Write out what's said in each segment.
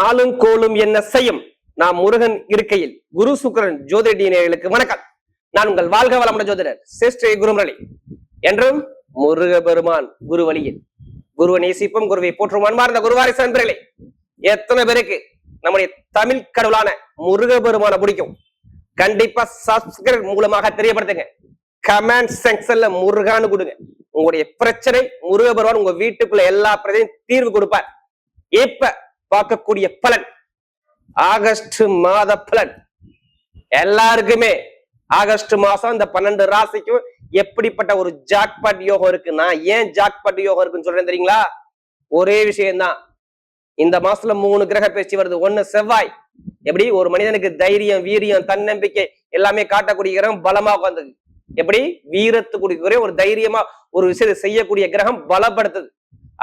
நாளும் கோளும் என்ன செய்யும்? நாம் முருகன் இருக்கையில் குரு சுக்கிரன் ஜோதிடர்களுக்கு வணக்கம். நான் உங்கள் வாழ்க வளமுடன் ஜோதிடர் சிஸ்டர் குருமுரளி. என்றும் முருக பெருமான் குரு வழியில் குருவை நேசிப்பும் குருவை போற்றும் அன்பார்ந்த குருவாரிசு நண்பர்களே, எத்தனை பேருக்கு நம்முடைய தமிழ் கடவுளான முருக பெருமான பிடிக்கும்? கண்டிப்பா சப்ஸ்கிரைப் மூலமாக தெரியப்படுத்துங்க. கமெண்ட் செக்ஷன்ல முருகான்னு கொடுங்க. உங்களுடைய பிரச்சனை முருக பெருமான் உங்க வீட்டுக்குள்ள எல்லா பிரச்சனையும் தீர்வு கொடுப்பார். இப்ப பார்க்கக்கூடிய பலன் ஆகஸ்ட் மாத பலன். எல்லாருக்குமே ஆகஸ்ட் மாசம் இந்த 12 ராசிக்கும் எப்படிப்பட்ட ஒரு ஜாக்பாட் யோகம் இருக்கு. நான் ஏன் ஜாக்பாட் யோகம் இருக்குன்னு சொல்றேன் தெரியுங்களா? ஒரே விஷயம்தான். இந்த மாசத்துல 3 கிரக பயிற்சி வருது. 1 செவ்வாய். எப்படி ஒரு மனிதனுக்கு தைரியம், வீரியம், தன்னம்பிக்கை எல்லாமே காட்டக்கூடிய கிரகம் பலமா உட்கார்ந்தது. எப்படி வீரத்துக்குரிய ஒரு தைரியமா ஒரு விஷயத்தை செய்யக்கூடிய கிரகம் பலப்படுத்துது.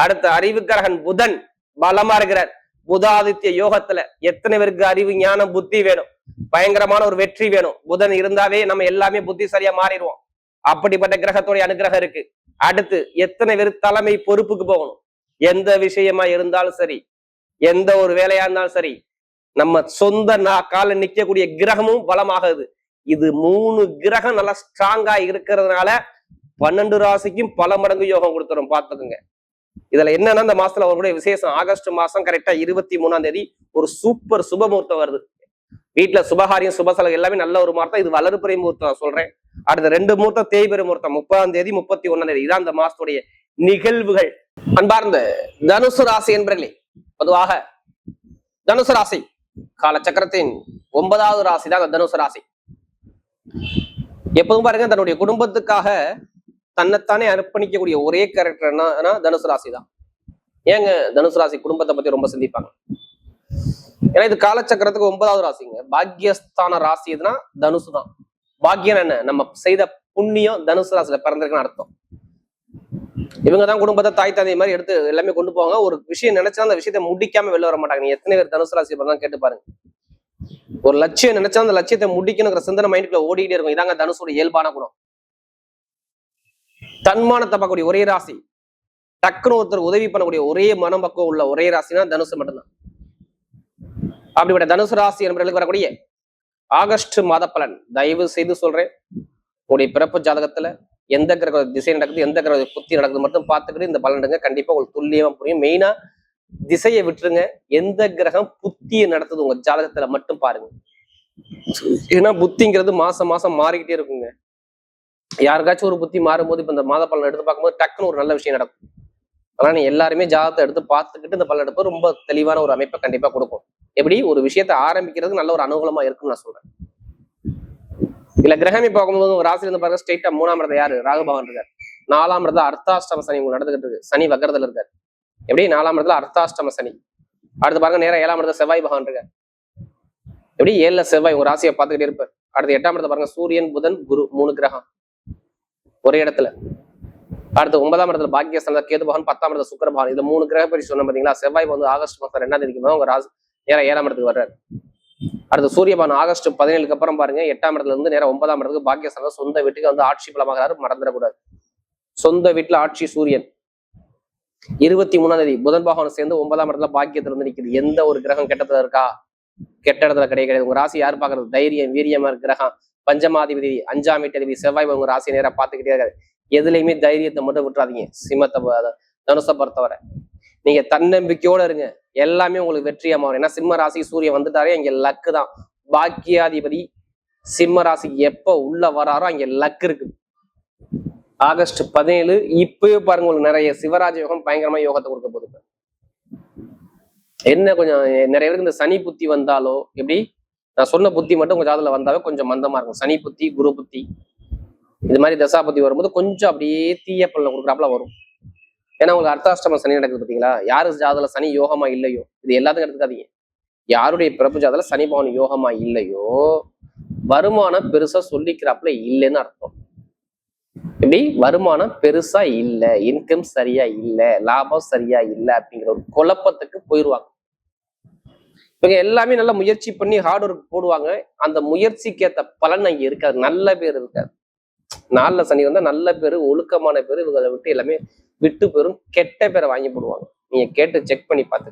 அடுத்த அறிவு கிரகன் புதன் பலமா இருக்கிறார். புதாதித்ய யோகத்துல எத்தனை பேருக்கு அறிவு, ஞானம், புத்தி வேணும்? பயங்கரமான ஒரு வெற்றி வேணும். புதன் இருந்தாவே நம்ம எல்லாமே புத்திசாலியா மாறிடுவோம். அப்படிப்பட்ட கிரகத்தோடைய அனுகிரகம் இருக்கு. அடுத்து எத்தனை பேர் தலைமை பொறுப்புக்கு போகணும்? எந்த விஷயமா இருந்தாலும் சரி, எந்த ஒரு வேலையா இருந்தாலும் சரி, நம்ம சொந்த கால நிக்கக்கூடிய கிரகமும் பலமாகுது. இது 3 கிரகம் நல்லா ஸ்ட்ராங்கா இருக்கிறதுனால 12 ராசிக்கும் பல மடங்கு யோகம் கொடுத்துரும். பாத்துக்கோங்க. இதுல என்னன்னா, இந்த மாசத்துல அவருடைய விசேஷம். ஆகஸ்ட் மாசம் கரெக்டா 23ஆம் தேதி ஒரு சூப்பர் சுப முகூர்த்தம் வருது. வீட்டுல சுபகாரியம், சுபசலம் எல்லாமே நல்ல ஒரு முகூர்த்தம். இது வளர்பிறை முகூர்த்தம் சொல்றேன். அடுத்த 2 முகூர்த்தம் தேய்பிறை முகூர்த்தம் 30ஆம் தேதி 31ஆம் தேதி. இதான் இந்த மாசத்துடைய நிகழ்வுகள். அன்பார்ந்த தனுசு ராசி என்பர்களே, பொதுவாக தனுசு ராசி காலச்சக்கரத்தின் 9வது ராசி தான் தனுசு ராசி. எப்போதும் பாருங்க, தன்னுடைய குடும்பத்துக்காக தன்னைத்தானே அர்ப்பணிக்கக்கூடிய ஒரே கேரக்டர்னா தனுசு ராசி தான். ஏங்க தனுசு ராசி குடும்பத்தை பத்தி ரொம்ப சிந்திப்பாங்க. ஏன்னா இது காலச்சக்கரத்துக்கு 9வது ராசிங்க. பாக்கியஸ்தான ராசி எதுனா தனுசு தான். பாக்கியம் என்ன? நம்ம செய்த புண்ணியம் தனுசு ராசியில பிறந்திருக்குன்னு அர்த்தம். இவங்கதான் குடும்பத்தை தாய் தந்தை மாதிரி எடுத்து எல்லாமே கொண்டு போவாங்க. ஒரு விஷயம் நினைச்சா அந்த விஷயத்தை முடிக்காம வெளில வர மாட்டாங்க. நீ எத்தனை பேர் தனுசு ராசி தான் கேட்டு பாருங்க. ஒரு லட்சியம் நினைச்சா அந்த லட்சியத்தை முடிக்கணுங்கிற சிந்தனை மைண்டுக்குள்ள ஓடிக்கிட்டே இருக்கும். இதாங்க தனுசோட இயல்பான குணம். தன்மானத்தை பார்க்கக்கூடிய ஒரே ராசி, டக்குன்னு ஒருத்தர் உதவி பண்ணக்கூடிய ஒரே மனப்பக்குவம் உள்ள ஒரே ராசினா தனுசு மட்டும்தான். அப்படிப்பட்ட தனுசு ராசி என்பவர்களுக்கு வரக்கூடிய ஆகஸ்ட் மாத பலன் தயவு செய்து சொல்றேன். உங்களுடைய பிறப்பு ஜாதகத்துல எந்த கிரக திசை நடக்குது, எந்த கிரக புத்தி நடக்குது மட்டும் பார்த்துக்கிட்டு இந்த பலன் எடுங்க. கண்டிப்பா உங்களுக்கு துல்லியமா புரியும். மெயினா திசையை விட்டுருங்க. எந்த கிரகம் புத்தியை நடத்துது உங்க ஜாதகத்துல மட்டும் பாருங்க. ஏன்னா புத்திங்கிறது மாசம் மாசம் மாறிக்கிட்டே இருக்குங்க. யாருக்காச்சும் ஒரு புத்தி மாறும்போது இப்ப இந்த மாத பலன் எடுத்து பார்க்கும்போது டக்குன்னு ஒரு நல்ல விஷயம் நடக்கும். ஆனா நீ எல்லாருமே ஜாதகத்தை எடுத்து பார்த்துக்கிட்டு இந்த பலன் எடுப்பு ரொம்ப தெளிவான ஒரு அமைப்பை கண்டிப்பா கொடுக்கும். எப்படி ஒரு விஷயத்தை ஆரம்பிக்கிறதுக்கு நல்ல ஒரு அனுகூலமா இருக்குன்னு நான் சொல்றேன். இல்ல கிரகமே பார்க்கும்போது ஒரு ராசியில இருந்து பாருங்க, ஸ்ட்ரெயிட்டா 3ஆம் இடத்துல யாரு? ராகு பகவான் இருக்காரு. 4ஆம் இடத்துல அர்த்தாஷ்டம சனி நடந்துகிட்டு இருக்கு. சனி வக்கரத்துல இருக்காரு. எப்படி 4ஆம் இடத்துல அர்த்தாஷ்டம சனி. அடுத்து பாருங்க, நேரம் 7ஆம் இடத்துல செவ்வாய் பகவான் இருக்காரு. எப்படி 7ல செவ்வாய் ஒரு ராசியை பார்த்துக்கிட்டே இருப்பார். அடுத்து 8ஆம் இடத்துல பாருங்க, சூரியன், புதன், குரு 3 கிரகம் ஒரே இடத்துல. அடுத்து 9ஆம் இடத்துல பாக்கியஸ்தானத்துல கேது பகவான், 10ஆம் இடத்துல சுக்கிர பகவான். இது 3 கிரக பயிற்சி சொன்ன பாத்தீங்களா? செவ்வாய் வந்து ஆகஸ்ட் மாசம் 2ஆம் தேதிக்கு உங்க ராசி நேரம் 7ஆம் இடத்துக்கு வர்றாரு. அடுத்து சூரிய பகவான் ஆகஸ்ட் 17க்கு அப்புறம் பாருங்க 8ஆம் இடத்துல இருந்து நேரம் 9ஆம் இடத்துக்கு பாக்கியஸ்தானம் சொந்த வீட்டுக்கு வந்து ஆட்சி பலமாகிறாரு. மறந்துடக்கூடாது. சொந்த வீட்டுல ஆட்சி சூரியன். 23ஆம் தேதி புதன் பகவான் சேர்ந்து 9ஆம் இடத்துல பாக்கியத்துல இருந்து நிக்குது. எந்த ஒரு கிரகம் கெட்டத்துல இருக்கா? கெட்ட இடத்துல கிடையாது. உங்க ராசி யாரு பாக்குறது? தைரியம், வீரியமா கிரகம் பஞ்சமாதிபதி 5ஆம் வீட்டு செவ்வாய் உங்க ராசி நேரா பார்த்துக்கிட்டே இருக்காது. எதுலையுமே தைரியத்தை மட்டும் விட்டுறாதீங்க. சிம்மத்தை தனுசை பொறுத்தவரை நீங்க தன்னம்பிக்கையோட இருங்க. எல்லாமே உங்களுக்கு வெற்றியா மாறும். ஏன்னா சிம்ம ராசி சூரியன் வந்துட்டாரே, இங்க லக்கு தான். பாக்கியாதிபதி சிம்ம ராசி எப்ப உள்ள வராரோ அங்க லக்கு இருக்கு. ஆகஸ்ட் 17 இப்பவே பாருங்க, உங்களுக்கு நிறைய சிவராஜ யோகம் பயங்கரமா யோகத்தை கொடுக்க போகுது. என்ன கொஞ்சம் நிறைய பேருக்கு இந்த சனி புத்தி வந்தாலோ, எப்படி நான் சொன்ன புத்தி மட்டும் உங்க ஜாதகத்துல வந்தாவே கொஞ்சம் மந்தமா இருக்கும். சனி புத்தி, குரு புத்தி, இது மாதிரி தசா புத்தி வரும்போது கொஞ்சம் அப்படியே தீய பலனை கொடுக்குறாப்புல வரும். ஏன்னா உங்களுக்கு அர்த்தாஷ்டம சனி நடக்குது பார்த்தீங்களா? யாரு ஜாதகத்துல சனி யோகமா இல்லையோ, இது எல்லாத்துக்கும் எடுத்துக்காதீங்க. யாருடைய பிறப்பு ஜாதகத்துல சனி பவன் யோகமா இல்லையோ, வருமானம் பெருசா சொல்லிக்கிறாப்புல இல்லைன்னு அர்த்தம். இப்படி வருமானம் பெருசா இல்லை, இன்கம் சரியா இல்லை, லாபம் சரியா இல்லை அப்படிங்கிற ஒரு குழப்பத்துக்கு போயிடுவாங்க. இவங்க எல்லாமே நல்லா முயற்சி பண்ணி ஹார்ட் ஒர்க் போடுவாங்க. அந்த முயற்சிக்கு ஏற்ற பலன் அங்க இருக்காது. நல்ல பேர் இருக்காது. 4ல சனி வந்தா நல்ல பேரு, ஒழுக்கமான பேரு இவங்களை விட்டு எல்லாமே விட்டு பேரும் கெட்ட பேரை வாங்கி போடுவாங்க. நீங்க கேட்டு செக் பண்ணி பார்த்து.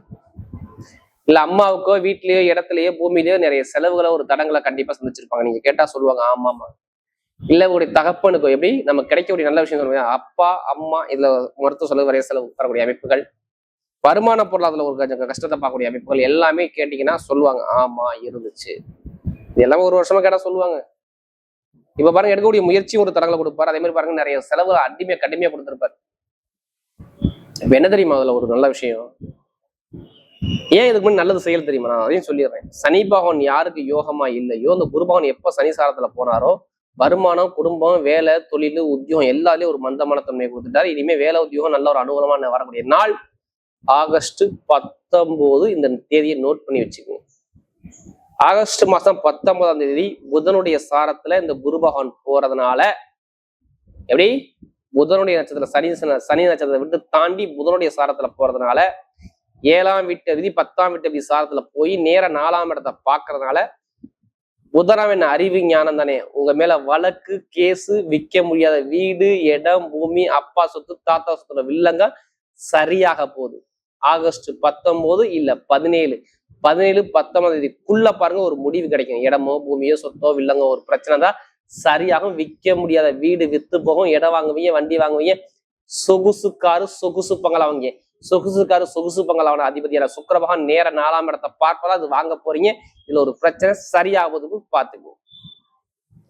இல்ல அம்மாவுக்கோ வீட்லயோ இடத்துலயோ பூமியிலயோ நிறைய செலவுகளை ஒரு தடங்களை கண்டிப்பா சந்திச்சிருப்பாங்க. நீங்க கேட்டா சொல்லுவாங்க ஆமாமா. இல்ல உடைய தகப்பனுக்கோ எப்படி நம்ம கிடைக்கக்கூடிய நல்ல விஷயம் சொல்லுவாங்க. அப்பா அம்மா இதுல மருத்துவ செலவு வரைய செலவு வரக்கூடிய அமைப்புகள், வருமான பொருளாதார ஒரு கொஞ்சம் கஷ்டத்தை பார்க்கக்கூடிய அமைப்புகள் எல்லாமே கேட்டீங்கன்னா சொல்லுவாங்க ஆமா இருந்துச்சு. இது எல்லாமே ஒரு வருஷமா கேட்டா சொல்லுவாங்க. இப்ப பாருங்க எடுக்கக்கூடிய முயற்சி ஒரு தடங்களை கொடுப்பாரு. அதே மாதிரி பாருங்க நிறைய செலவு கடுமையா கொடுத்திருப்பாரு. இப்ப என்ன தெரியுமா அதுல ஒரு நல்ல விஷயம், ஏன் இதுக்கு முன்னாடி நல்லது செய்யல தெரியுமா? நான் அதையும் சொல்லிடுறேன். சனி பகவான் யாருக்கு யோகமா இல்லையோ அந்த குரு பகவான் எப்ப சனி சாரத்துல போனாரோ வருமானம், குடும்பம், வேலை, தொழில், உத்தியோகம் எல்லாத்துலயும் ஒரு மந்தமான தன்மையை கொடுத்துட்டாரு. இனிமே வேலை உத்தியோகம் நல்ல ஒரு அனுகூலமா வரக்கூடிய நாள் ஆகஸ்ட் 19. இந்த தேதியை நோட் பண்ணி வச்சுக்கோங்க. ஆகஸ்ட் மாசம் 19ஆம் தேதி புதனுடைய சாரத்துல இந்த குரு பகவான் போறதுனால எப்படி புதனுடைய நட்சத்திரம் சனி நட்சத்திரத்தை விட்டு தாண்டி புதனுடைய சாரத்துல போறதுனால 7ஆம் வீட்டு விதி 10ஆம் வீட்டு விதி சாரத்துல போய் நேர 4ஆம் இடத்தை பாக்குறதுனால புதனாவின் அறிவு ஞானம் தானே உங்க மேல வழக்கு கேஸு, விற்க முடியாத வீடு, இடம், பூமி, அப்பா சொத்து, தாத்தா சொத்துல வில்லங்க சரியாக போகுது. ஆகஸ்ட் 19 இல்ல 17 19ஆம் தேதிக்குள்ள பாருங்க ஒரு முடிவு கிடைக்கும். இடமோ பூமியோ சொத்தோ வில்லங்க ஒரு பிரச்சனை தான் சரியாகும். விற்க முடியாத வீடு வித்து போகும். இடம் வாங்குவீங்க, வண்டி வாங்குவீங்க, சொகுசு காரு சொகுசு பங்களா வாங்க. சொகுசுக்காரு சொகுசு பங்களாவோட அதிபதியான சுக்கிர பகவான் நேர 4ஆம் இடத்தை பார்ப்பதா அது வாங்க போறீங்க. இதுல ஒரு பிரச்சனை சரியாவதுக்கு பாத்துக்கோ.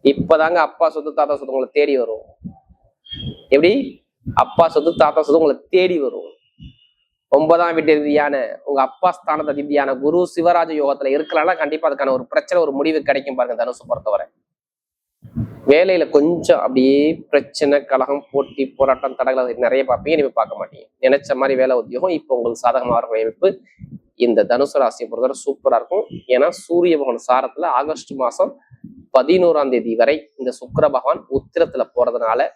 இப்பதாங்க அப்பா சொத்து தாத்தா சொத்து உங்களை தேடி வரும். எப்படி அப்பா சொத்து தாத்தா சொத்து உங்களை தேடி வரும். 9ஆம் வீட்டு ரீதியான உங்க அப்பா ஸ்தானத்து அதிபதியான குரு சிவராஜ யோகத்துல இருக்கலாம்னா கண்டிப்பா அதுக்கான ஒரு பிரச்சனை ஒரு முடிவு கிடைக்கும் பாருங்க. தனுசு பொறுத்தவரை வேலையில கொஞ்சம் அப்படியே பிரச்சனை, கலகம், போட்டி, போராட்டம், தடங்களை நிறைய பார்ப்பீங்க. நீங்க பார்க்க மாட்டீங்க. நினைச்ச மாதிரி வேலை உத்தியோகம் இப்போ உங்களுக்கு சாதகமாக இருக்கும் அமைப்பு இந்த தனுசு ராசியை பொறுத்தவரை சூப்பரா இருக்கும். ஏன்னா சூரிய பகவான் சாரத்துல ஆகஸ்ட் மாசம் 11ஆம் தேதி வரை இந்த சுக்கிர பகவான் உத்திரத்துல போறதுனால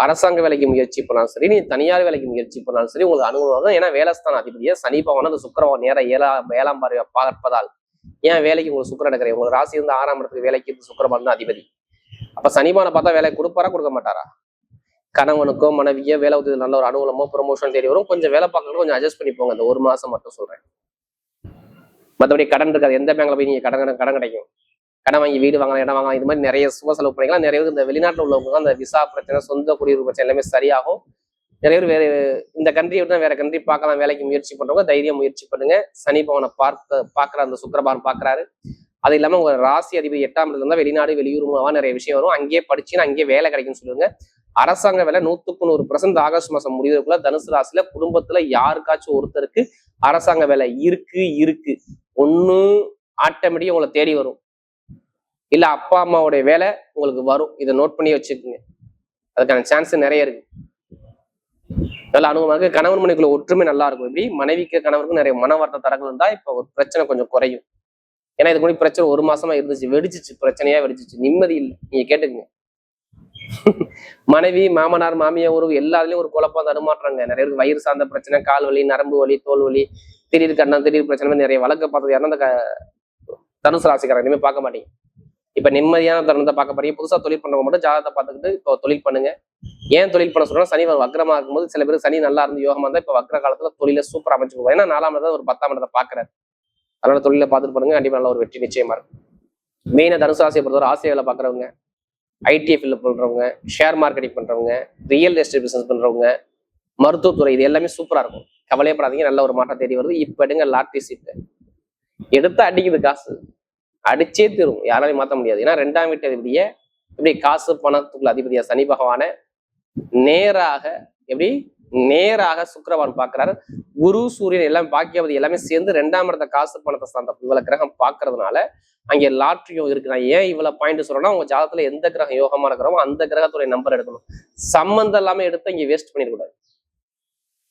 அரசாங்க வேலைக்கு முயற்சி பண்ணாலும் சரி, நீ தனியார் வேலைக்கு முயற்சி பண்ணாலும் சரி உங்களுக்கு அனுகூலம் தான். ஏன்னா வேலைஸ்தான அதிபதியா சனி பகவான் அந்த சுக்கிர பகவான் நேரம் ஏழாம் பார்வையை பார்ப்பதால் ஏன் வேலைக்கு உங்களுக்கு சுக்கிரன் எடுக்கிறேன். உங்களுக்கு ராசி வந்து 6ஆம் இடத்துக்கு வேலைக்கு சுக்கிரபான் தான் அதிபதி. அப்ப சனிபானை பார்த்தா வேலை கொடுப்பாரா கொடுக்க மாட்டாரா? கணவனுக்கோ மனைவியோ வேலை உதவி நல்ல ஒரு அனுகூலமோ ப்ரொமோஷன் தேடி வரும். கொஞ்சம் வேலை பார்க்கறது கொஞ்சம் அட்ஜஸ்ட் பண்ணி போங்க. இந்த ஒரு மாசம் மட்டும் சொல்றேன். மற்றபடி கடன் இருக்காது. எந்த பேங்க்ல போய் நீங்க கடன் கிடைக்கும். கடன் வாங்கி வீடு வாங்கலாம், இடம் வாங்கலாம். இது மாதிரி நிறைய சுப செலவு பண்ணிக்கலாம். நிறைய பேர் இந்த வெளிநாட்டில் உள்ளவங்க அந்த விசா பிரச்சனை, சொந்த குடியுரிமை பிரச்சனை எல்லாமே சரியாகும். நிறைய பேர் வேற இந்த கண்ட்ரியை விட்டு வேற கண்ட்ரி பார்க்கலாம் வேலைக்கு முயற்சி பண்றவங்க தைரியம் முயற்சி பண்ணுங்க. சனி பவனை பார்க்கிற அந்த சுக்கிரபான் பாக்குறாரு. அது இல்லாம உங்க ராசி அதிபதி 8ஆம் இடத்துல இருந்தா வெளிநாடு வெளியூர்மா நிறைய விஷயம் வரும். அங்கேயே படிச்சுன்னா அங்கேயே வேலை கிடைக்கும்னு சொல்லுங்க. அரசாங்க வேலை 100% ஆகஸ்ட் மாசம் முடிவதற்குள்ள தனுசு ராசியில குடும்பத்துல யாருக்காச்சும் ஒருத்தருக்கு அரசாங்க வேலை இருக்கு ஒண்ணு ஆட்டோமேட்டிக்கா உங்களை தேடி வரும். இல்ல அப்பா அம்மாவுடைய வேலை உங்களுக்கு வரும். இதை நோட் பண்ணி வச்சுக்கோங்க. அதுக்கான சான்ஸ் நிறைய இருக்கு. நல்ல அனுபவமாக கணவன் மனைவிக்குள்ள ஒற்றுமை நல்லா இருக்கும். இப்படி மனைவிக்கு கணவருக்கும் நிறைய மன வார்த்தை தரங்கள் இருந்தா இப்ப ஒரு பிரச்சனை கொஞ்சம் குறையும். ஏன்னா இதுக்கு முன்னாடி பிரச்சனை ஒரு மாசமா இருந்துச்சு, வெடிச்சிச்சு, பிரச்சனையா வெடிச்சிச்சு, நிம்மதி இல்லை. நீங்க கேட்டுக்குங்க. மனைவி மாமனார் மாமியார் உறவு எல்லாத்துலயும் ஒரு குழப்பம் தடுமாற்றாங்க. நிறைய பேருக்கு வயிறு சார்ந்த பிரச்சனை, கால் வலி, நரம்பு வலி, தோல் வலி, திடீர் கண்ணம், திடீர் பிரச்சனை நிறைய வழக்க பார்த்தது யாரும் அந்த தனுசு ராசிக்காரங்க இனிமே பார்க்க மாட்டீங்க. இப்ப நிம்மதியான தருணத்தை பார்க்க போறீங்க. புதுசா தொழில் பண்றவங்க மட்டும் ஜாதகத்தை பார்த்துக்கிட்டு இப்போ தொழில் பண்ணுங்க. ஏன் தொழில் பண்ண சொல்றோம்? சனி வக்ரமா இருக்கும்போது சில பேர் சனி நல்லா இருந்து யோகமா இருந்தா இப்ப வக்ர காலத்துல தொழில சூப்பர் அமைச்சு போகும். ஏன்னா 4ஆம் இடத்துல ஒரு 10ஆம் இடத்தை பாக்குறாரு. அதனால தொழில பார்த்துட்டு பாருங்க, கண்டிப்பா நல்ல ஒரு வெற்றி நிச்சயமா இருக்கும். மெயினா தனுசு ராசியை பொறுத்தவரை ஆசிய வேலை பாக்குறவங்க, ஐடி ஃபீல்ட்ல பண்றவங்க, ஷேர் மார்க்கெட்டிங் பண்றவங்க, ரியல் எஸ்டேட் பிசினஸ் பண்றவங்க, மருத்துவத்துறை, இது எல்லாமே சூப்பரா இருக்கும். கவலையப்படாதீங்க, நல்ல ஒரு மாற்றம் தேடி வருது. இப்ப எடுங்க லாட்டரி சீட்டு எடுத்து அடிக்குது, காசு அடிச்சே தீரும், யாராலையும் மாற்ற முடியாது. ஏன்னா 2ஆம் வீட்டு அதிபதியை எப்படி காசு பணத்துக்குள்ள அதிபதியா சனி பகவான நேராக சுக்கிரவான் பாக்குறாரு. குரு சூரியன் எல்லாம் பாக்கியவதி எல்லாமே சேர்ந்து 2ஆம் இடத்த காசு பணத்தை சார்ந்த இவ்வளவு கிரகம் பாக்குறதுனால அங்கே லாட்ரியும் இருக்கு. நான் ஏன் இவ்வளவு பாயிண்ட் சொல்றேன்னா உங்க ஜாதகத்துல எந்த கிரகம் யோகமா இருக்கிறோமோ அந்த கிரகத்துடைய நம்பர் எடுக்கணும். சம்பந்தம் எல்லாமே எடுத்து இங்க வேஸ்ட் பண்ணிடக்கூடாது.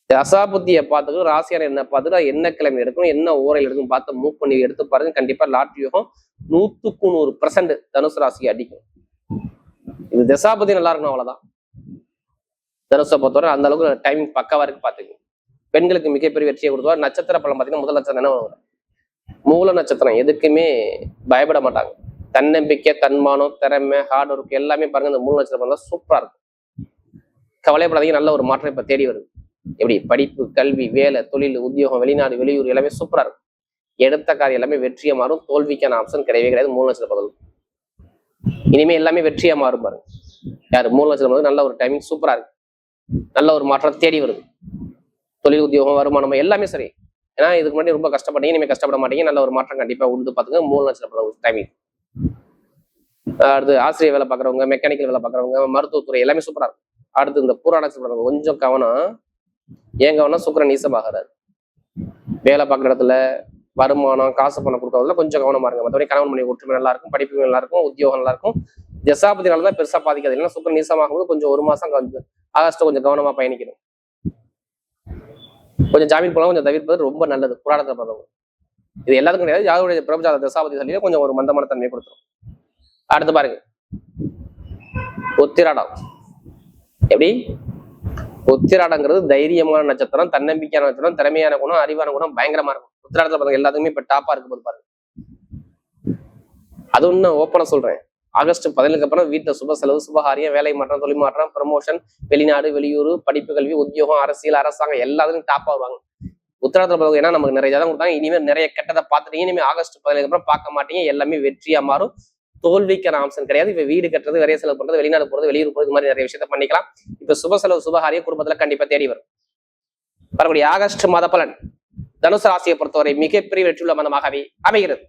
தசாபுத்தியை பார்த்துக்கணும், ராசியான என்ன பார்த்துட்டு என்ன கிழமை எடுக்கணும், என்ன ஓரையில் எடுக்கணும் பார்த்து மூவ் பண்ணி எடுத்து பாருங்க. கண்டிப்பா லாட்ரி யோகம் 100% தனுசு ராசிக்கு அடிக்கும். இது தசாபதி நல்லா இருக்கணும், அவ்வளவுதான். தனுசை பொறுத்தவரை அந்த அளவுக்கு டைமிங் பக்காவா இருக்கு பாத்துக்கணும். பெண்களுக்கு மிகப்பெரிய வெற்றியை கொடுத்தா நட்சத்திர பலம் பார்த்தீங்கன்னா முதல் நட்சத்திரம் என்ன வரும்? மூல நட்சத்திரம். எதுக்குமே பயப்பட மாட்டாங்க. தன்னம்பிக்கை, தன்மானம், திறமை, ஹார்ட் ஒர்க் எல்லாமே பாருங்க இந்த மூல நட்சத்திரம் தான் சூப்பரா இருக்கும். கவலைப்படாதீங்க, நல்ல ஒரு மாற்றம் இப்ப தேடி வருது. எப்படி படிப்பு, கல்வி, வேலை, தொழில், உத்தியோகம், வெளிநாடு, வெளியூர் எல்லாமே சூப்பரா இருக்கும். எடுத்த காரியம் எல்லாமே வெற்றியா மாறும். தோல்விக்கான ஆப்ஷன் கிடையவே கிடையாது. 3 லட்சம் பதில் இனிமே எல்லாமே வெற்றியா மாறும் பாருங்க. யாரு 3 லட்சம் நல்ல ஒரு டைமிங் சூப்பரா இருக்கு. நல்ல ஒரு மாற்றம் தேடி வருது. தொழில், உத்தியோகம், வருமானம் எல்லாமே சரி. ஏன்னா இதுக்கு முன்னாடி ரொம்ப கஷ்டப்பட்டீங்க, இனிமே கஷ்டப்பட மாட்டீங்க. நல்ல ஒரு மாற்றம் கண்டிப்பா உண்டு. பாத்துங்க 3 லட்சம் டைமிங். அடுத்து ஆசிரியர் வேலை பார்க்குறவங்க, மெக்கானிக்கல் வேலை பார்க்குறவங்க, மருத்துவத்துறை எல்லாமே சூப்பரா இருக்கும். அடுத்து இந்த பூராட கொஞ்சம் கவனம். ஏன் கவனம்? சுக்கிரன் நீசமாகிறாரு. வேலை பார்க்குற இடத்துல வருமானம், காசு பணம் கொடுக்கறதுல கொஞ்சம் கவனமா இருங்க. மற்றபடி கணவன் மனைவி ஒற்றுமை நல்லா இருக்கும், படிப்பு நல்லா இருக்கும், உத்தியோகம் நல்லா இருக்கும். தசாபதினால தான் பெருசா பாதிக்காது. இல்லைன்னா சுக்கிரன் நீசமாகும் போது கொஞ்சம் 1 மாசம் ஆகஸ்ட் கொஞ்சம் கவனமா பயணிக்கணும். கொஞ்சம் ஜாமீன் போலாம் கொஞ்சம் தவிர்ப்பது ரொம்ப நல்லது. புராணத்தை பார்த்தவங்க இது எல்லாத்துக்கும் கிடையாது. யாருடைய பிரபுஜாத தசாபதி சொல்லியே கொஞ்சம் ஒரு மந்தமான தன்மையை கொடுத்துரும். அடுத்து பாருங்க உத்திராடம். எப்படி? உத்திராடங்கிறது தைரியமான நட்சத்திரம், தன்னம்பிக்கையான நட்சத்திரம், திறமையான குணம், அறிவான குணம் பயங்கரமா இருக்கும். உத்திராடத்துல பாருங்க எல்லாத்துக்குமே இப்ப டாப்பா இருக்கு போது பாருங்க. அது ஒண்ணு ஓப்பனா சொல்றேன். ஆகஸ்ட் 17க்கு அப்புறம் வீட்டுல சுப செலவு, சுபகாரியம், வேலை மாற்றம், தொழில் மாற்றம், ப்ரமோஷன், வெளிநாடு, வெளியூர், படிப்பு, கல்வி, உத்தியோகம், அரசியல், அரசாங்கம் எல்லாத்துக்கும் டாப்பா வருவாங்க. உத்திராடத்துல பாருங்க. ஏன்னா நமக்கு நிறைய ஜாதகம் கொடுத்தாங்க. இனிமேல் நிறைய கெட்டதை பார்த்துட்டீங்க. இனிமேல் ஆகஸ்ட் 17க்கு அப்புறம் பார்க்க மாட்டீங்க. எல்லாமே வெற்றியா மாறும். தோல்விக்கான ஆப்ஷன் கிடையாது. இப்ப வீடு கட்டுறது, நிறைய செலவு பண்றது, வெளிநாடு போறது, வெளியூர் போறது, இது மாதிரி நிறைய விஷயத்த பண்ணிக்கலாம். இப்ப சுப செலவு, சுபகாரிய குடும்பத்துல கண்டிப்பா தேடி வரும். வரக்கூடிய ஆகஸ்ட் மாத பலன் தனுசு ராசியை பொறுத்தவரை மிகப்பெரிய வெற்றியுள்ள மாதமாகவே அமைகிறது.